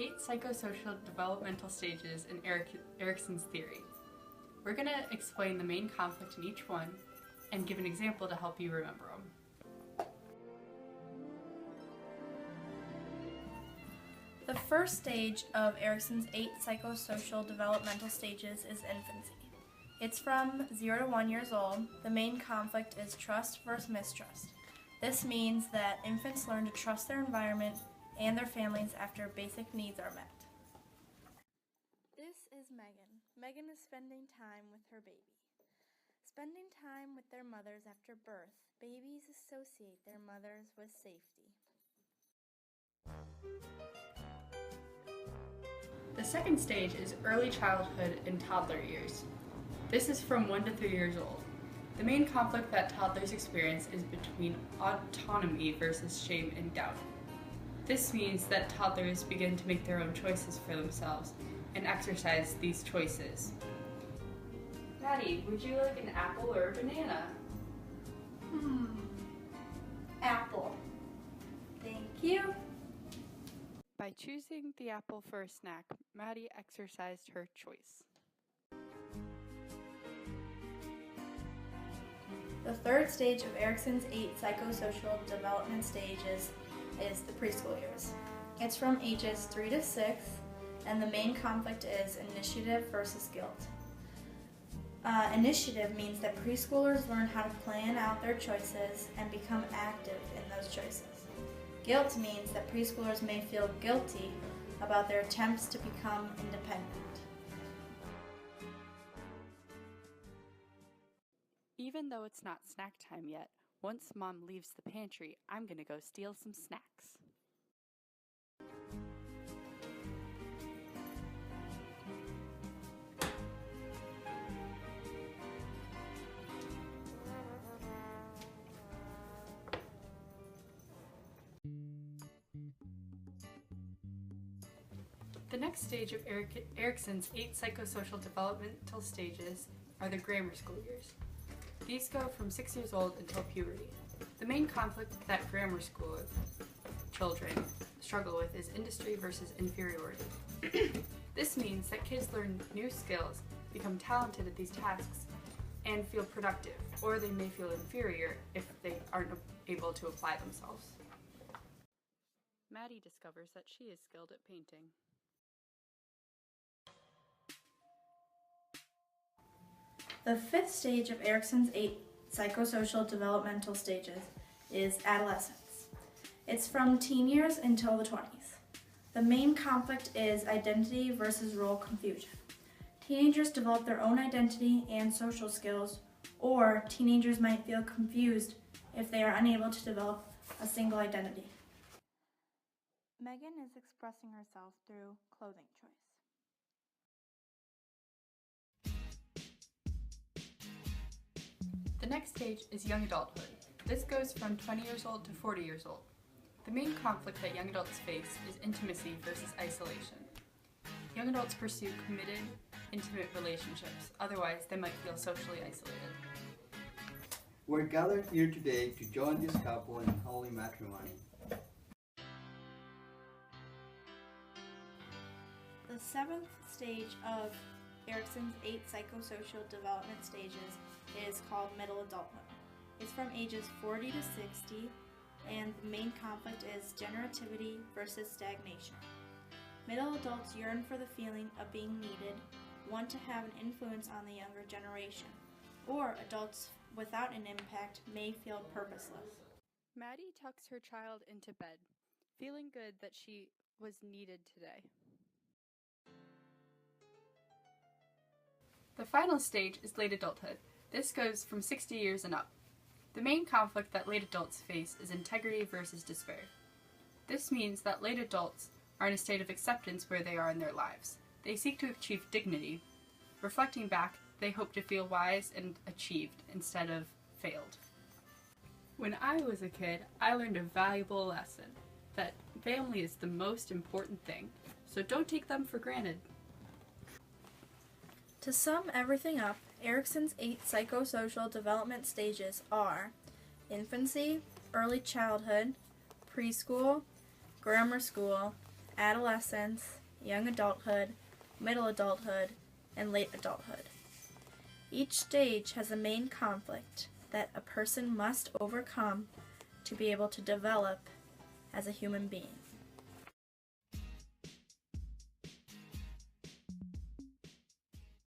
8 psychosocial developmental stages in Erikson's theory. We're going to explain the main conflict in each one and give an example to help you remember them. The first stage of Erikson's 8 psychosocial developmental stages is infancy. It's from 0 to 1 years old. The main conflict is trust versus mistrust. This means that infants learn to trust their environment and their families after basic needs are met. This is Megan. Megan is spending time with her baby. Spending time with their mothers after birth, babies associate their mothers with safety. The second stage is early childhood and toddler years. This is from 1 to 3 years old. The main conflict that toddlers experience is between autonomy versus shame and doubt. This means that toddlers begin to make their own choices for themselves and exercise these choices. Maddie, would you like an apple or a banana? Apple. Thank you. By choosing the apple for a snack, Maddie exercised her choice. The third stage of Erikson's 8 psychosocial development stages is the preschool years. It's from ages 3 to 6, and the main conflict is initiative versus guilt. Initiative means that preschoolers learn how to plan out their choices and become active in those choices. Guilt means that preschoolers may feel guilty about their attempts to become independent. Even though it's not snack time yet, once Mom leaves the pantry, I'm gonna go steal some snacks. The next stage of Erikson's 8 psychosocial developmental stages are the grammar school years. These go from 6 years old until puberty. The main conflict that grammar school children struggle with is industry versus inferiority. This means that kids learn new skills, become talented at these tasks, and feel productive, or they may feel inferior if they aren't able to apply themselves. Maddie discovers that she is skilled at painting. The fifth stage of Erikson's 8 psychosocial developmental stages is adolescence. It's from teen years until the 20s. The main conflict is identity versus role confusion. Teenagers develop their own identity and social skills, or teenagers might feel confused if they are unable to develop a single identity. Megan is expressing herself through clothing choice. The next stage is young adulthood. This goes from 20 years old to 40 years old. The main conflict that young adults face is intimacy versus isolation. Young adults pursue committed, intimate relationships, otherwise they might feel socially isolated. We're gathered here today to join this couple in holy matrimony. The seventh stage of Erikson's 8 psychosocial development stages is called middle adulthood. It's from ages 40 to 60, and the main conflict is generativity versus stagnation. Middle adults yearn for the feeling of being needed, want to have an influence on the younger generation, or adults without an impact may feel purposeless. Maddie tucks her child into bed, feeling good that she was needed today. The final stage is late adulthood. This goes from 60 years and up. The main conflict that late adults face is integrity versus despair. This means that late adults are in a state of acceptance where they are in their lives. They seek to achieve dignity. Reflecting back, they hope to feel wise and achieved instead of failed. When I was a kid, I learned a valuable lesson that family is the most important thing, so don't take them for granted. To sum everything up, Erikson's 8 psychosocial development stages are infancy, early childhood, preschool, grammar school, adolescence, young adulthood, middle adulthood, and late adulthood. Each stage has a main conflict that a person must overcome to be able to develop as a human being.